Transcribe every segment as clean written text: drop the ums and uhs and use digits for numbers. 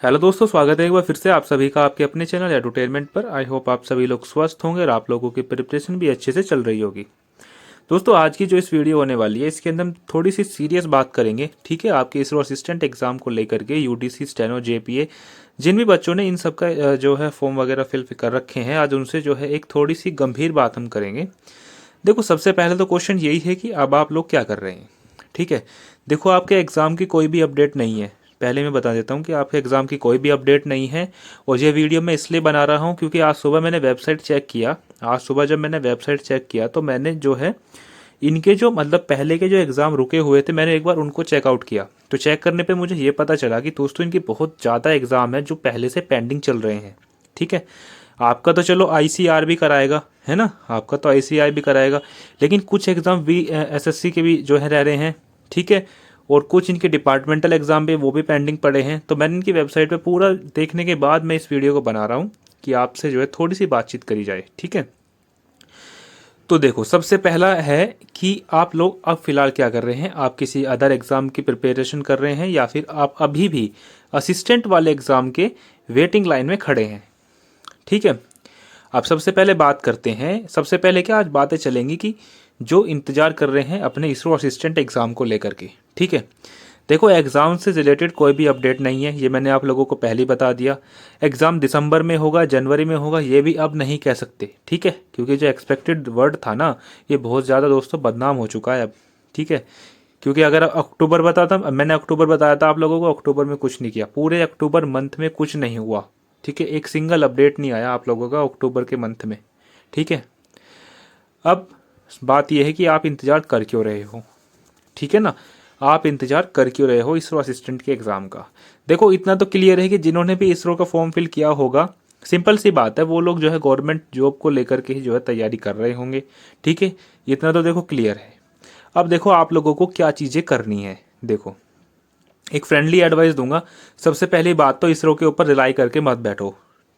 Hello दोस्तों, स्वागत है एक बार फिर से आप सभी का आपके अपने चैनल एडुटेनमेंट पर। आई होप आप सभी लोग स्वस्थ होंगे और आप लोगों की प्रिपरेशन भी अच्छे से चल रही होगी। दोस्तों, आज की जो इस वीडियो होने वाली है इसके अंदर हम थोड़ी सी सीरियस बात करेंगे। ठीक है, आपके इसरो असिस्टेंट एग्जाम को लेकर के यूडीसी स्टेनो जेपीए जिन भी बच्चों ने इन सब का जो है फॉर्म वगैरह फिल कर रखे हैं, आज उनसे जो है एक थोड़ी सी गंभीर बात हम करेंगे। देखो, सबसे पहले तो क्वेश्चन यही है कि अब आप लोग क्या कर रहे हैं। ठीक है, देखो आपके एग्ज़ाम की कोई भी अपडेट नहीं है। पहले मैं बता देता हूँ कि आपके एग्ज़ाम की कोई भी अपडेट नहीं है। और ये वीडियो मैं इसलिए बना रहा हूँ क्योंकि आज सुबह मैंने वेबसाइट चेक किया। आज सुबह जब मैंने वेबसाइट चेक किया तो मैंने जो है इनके जो मतलब पहले के जो एग्ज़ाम रुके हुए थे, मैंने एक बार उनको चेकआउट किया। तो चेक करने पे मुझे ये पता चला कि दोस्तों इनकी बहुत ज़्यादा एग्ज़ाम है जो पहले से पेंडिंग चल रहे हैं। ठीक है, आपका तो चलो आईसीआर भी कराएगा, है ना, आपका तो आईसीआर भी कराएगा, लेकिन कुछ एग्ज़ाम भी एसएससी के भी जो है रह रहे हैं। ठीक है, और कुछ इनके डिपार्टमेंटल एग्ज़ाम पे वो भी पेंडिंग पड़े हैं। तो मैंने इनकी वेबसाइट पे पूरा देखने के बाद मैं इस वीडियो को बना रहा हूँ कि आपसे जो है थोड़ी सी बातचीत करी जाए। ठीक है, तो देखो, सबसे पहला है कि आप लोग अब फिलहाल क्या कर रहे हैं। आप किसी अदर एग्ज़ाम की प्रिपरेशन कर रहे हैं या फिर आप अभी भी असिस्टेंट वाले एग्ज़ाम के वेटिंग लाइन में खड़े हैं। ठीक है, अब सबसे पहले बात करते हैं। सबसे पहले क्या आज बातें चलेंगी कि जो इंतज़ार कर रहे हैं अपने इसरो असिस्टेंट एग्ज़ाम को लेकर के। ठीक है, देखो एग्ज़ाम से रिलेटेड कोई भी अपडेट नहीं है, ये मैंने आप लोगों को पहले ही बता दिया। एग्ज़ाम दिसंबर में होगा, जनवरी में होगा, ये भी अब नहीं कह सकते। ठीक है, क्योंकि जो एक्सपेक्टेड वर्ड था ना, ये बहुत ज़्यादा दोस्तों बदनाम हो चुका है अब। ठीक है, क्योंकि अगर अक्टूबर बताता, मैंने अक्टूबर बताया था आप लोगों को, अक्टूबर में कुछ नहीं किया, पूरे अक्टूबर मंथ में कुछ नहीं हुआ। ठीक है, एक सिंगल अपडेट नहीं आया आप लोगों का अक्टूबर के मंथ में। ठीक है, अब बात यह है कि आप इंतज़ार कर क्यों रहे हो। ठीक है ना, आप इंतज़ार कर क्यों रहे हो इसरो असिस्टेंट के एग्ज़ाम का। देखो, इतना तो क्लियर है कि जिन्होंने भी इसरो का फॉर्म फिल किया होगा, सिंपल सी बात है, वो लोग जो है गवर्नमेंट जॉब को लेकर के ही जो है तैयारी कर रहे होंगे। ठीक है, इतना तो देखो क्लियर है। अब देखो आप लोगों को क्या चीज़ें करनी है। देखो, एक फ्रेंडली एडवाइस दूंगा। सबसे पहली बात तो इसरो के ऊपर रिलाई करके मत बैठो।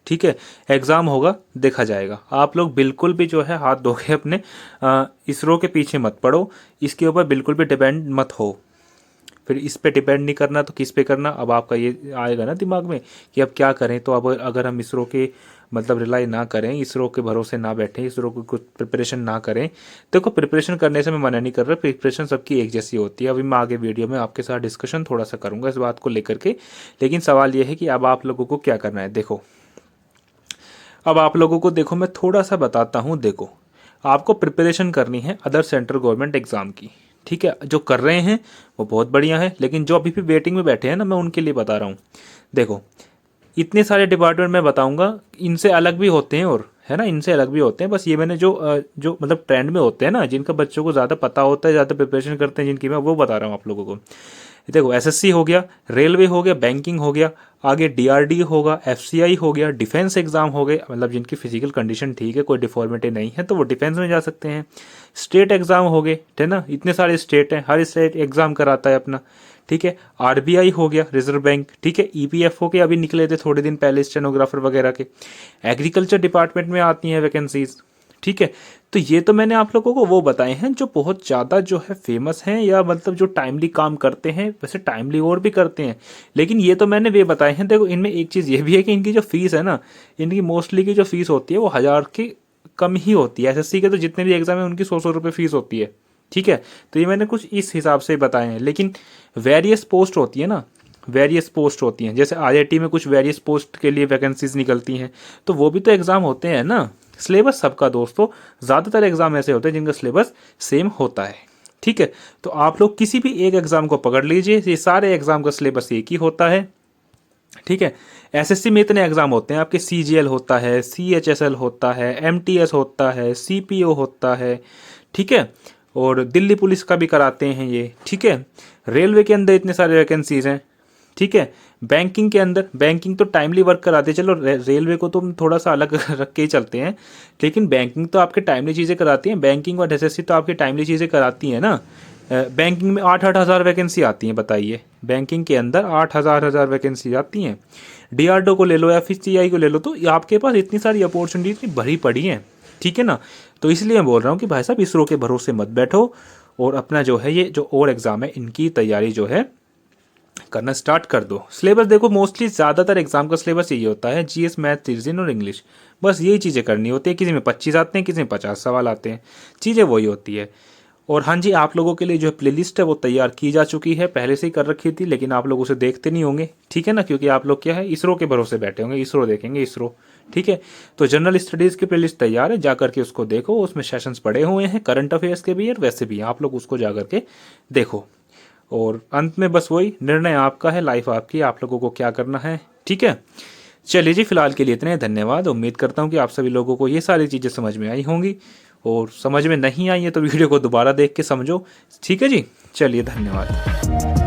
ठीक है, एग्ज़ाम होगा, देखा जाएगा। आप लोग बिल्कुल भी जो है हाथ धो के अपने इसरो के पीछे मत पड़ो। इसके ऊपर बिल्कुल भी डिपेंड मत हो। फिर इस पे डिपेंड नहीं करना तो किस पे करना। अब आपका ये आएगा ना दिमाग में कि अब क्या करें। तो अब अगर हम इसरो के मतलब रिलाई ना करें, इसरो के भरोसे ना बैठें, इसरो को कुछ प्रिपरेशन ना करें। देखो, प्रिपरेशन करने से मैं मना नहीं कर रहा, प्रिपरेशन सबकी एक जैसी होती है। अभी मैं आगे वीडियो में आपके साथ डिस्कशन थोड़ा सा करूंगा इस बात को लेकर के। लेकिन सवाल ये है कि अब आप लोगों को क्या करना है। देखो, अब आप लोगों को देखो मैं थोड़ा सा बताता हूँ। देखो, आपको प्रिपरेशन करनी है अदर सेंट्रल गवर्नमेंट एग्ज़ाम की। ठीक है, जो कर रहे हैं वो बहुत बढ़िया है, लेकिन जो अभी भी वेटिंग में बैठे हैं ना, मैं उनके लिए बता रहा हूँ। देखो, इतने सारे डिपार्टमेंट मैं बताऊंगा, इनसे अलग भी होते हैं और है ना, इनसे अलग भी होते हैं। बस ये मैंने जो मतलब ट्रेंड में होते हैं ना, जिनका बच्चों को ज़्यादा पता होता है, ज़्यादा प्रिपरेशन करते हैं जिनकी, मैं वो बता रहा हूँ आप लोगों को। देखो, एसएससी हो गया, रेलवे हो गया, बैंकिंग हो गया, आगे डीआरडी होगा, एफसीआई हो गया, डिफेंस एग्जाम हो गए, मतलब जिनकी फिजिकल कंडीशन ठीक है, कोई डिफॉर्मिटी नहीं है, तो वो डिफेंस में जा सकते हैं। स्टेट एग्जाम हो गए, है ना, इतने सारे स्टेट हैं, हर स्टेट एग्जाम कराता है अपना। ठीक है, आरबीआई हो गया, रिजर्व बैंक। ठीक है, ईपीएफओ के अभी निकले थे थोड़े दिन पहले स्टेनोग्राफर वगैरह के। एग्रीकल्चर डिपार्टमेंट में आती हैं वैकेंसीज। ठीक है, तो ये तो मैंने आप लोगों को वो बताए हैं जो बहुत ज़्यादा जो है फेमस हैं, या मतलब जो टाइमली काम करते हैं। वैसे टाइमली और भी करते हैं, लेकिन ये तो मैंने वे बताए हैं। देखो, इनमें एक चीज़ ये भी है कि इनकी जो फीस है ना, इनकी मोस्टली की जो फीस होती है वो 1000 की कम ही होती है। एसएससी के तो जितने भी एग्जाम है उनकी 100 रुपये फीस होती है। ठीक है, तो ये मैंने कुछ इस हिसाब से बताए हैं। लेकिन वेरियस पोस्ट होती है ना, वेरियस पोस्ट होती हैं, जैसे आईआईटी में कुछ वेरियस पोस्ट के लिए वैकेंसीज निकलती हैं, तो वो भी तो एग्ज़ाम होते हैं ना। सिलेबस सबका दोस्तों, ज़्यादातर एग्ज़ाम ऐसे होते हैं जिनका सिलेबस सेम होता है। ठीक है, तो आप लोग किसी भी एक एग्ज़ाम को पकड़ लीजिए, ये सारे एग्ज़ाम का सिलेबस एक ही होता है। ठीक है, एसएससी में इतने एग्ज़ाम होते हैं आपके, सीजीएल होता है, सीएचएसएल होता है, एमटीएस होता है, सीपीओ होता है। ठीक है, और दिल्ली पुलिस का भी कराते हैं ये। ठीक है, रेलवे के अंदर इतने सारे वैकेंसीज हैं। ठीक है, बैंकिंग के अंदर, बैंकिंग तो टाइमली वर्क कराते हैं, चलो रेलवे को तो हम थोड़ा सा अलग रख के ही चलते हैं, लेकिन बैंकिंग तो आपके टाइमली चीज़ें कराती हैं। बैंकिंग और एसएससी तो आपकी टाइमली चीज़ें कराती हैं ना। बैंकिंग में 8-8 हज़ार वैकेंसी आती हैं, बताइए, बैंकिंग के अंदर 8 हज़ार वैकेंसी आती हैं। डीआरडीओ को ले लो या फिर सीआई को ले लो, तो आपके पास इतनी सारी अपॉर्चुनिटी इतनी भरी पड़ी हैं। ठीक है ना, तो इसलिए मैं बोल रहा हूँ कि भाई साहब, इसरो के भरोसे मत बैठो और अपना जो है ये जो और एग्ज़ाम है इनकी तैयारी जो है करना स्टार्ट कर दो। सिलेबस देखो, मोस्टली ज़्यादातर एग्जाम का सिलेबस यही होता है, जीएस, मैथ, रीजनिंग और इंग्लिश। बस यही चीज़ें करनी होती है। किसी में 25 आते हैं, किसी में 50 सवाल आते हैं, चीज़ें वही होती है। और हाँ जी, आप लोगों के लिए जो प्लेलिस्ट है वो तैयार की जा चुकी है, पहले से ही कर रखी थी, लेकिन आप लोग उसे देखते नहीं होंगे, ठीक है ना, क्योंकि आप लोग क्या है, इसरो के भरोसे बैठे होंगे, इसरो देखेंगे, इसरो। ठीक है, तो जनरल स्टडीज़ की प्लेलिस्ट तैयार है, जा करके उसको देखो, उसमें सेशंस पड़े हुए हैं, करंट अफेयर्स के भी और वैसे भी हैं, आप लोग उसको जा करके देखो। और अंत में बस वही, निर्णय आपका है, लाइफ आपकी, आप लोगों को क्या करना है। ठीक है, चलिए जी, फिलहाल के लिए इतने, धन्यवाद। उम्मीद करता हूँ कि आप सभी लोगों को ये सारी चीज़ें समझ में आई होंगी, और समझ में नहीं आई है तो वीडियो को दोबारा देख के समझो। ठीक है जी, चलिए, धन्यवाद।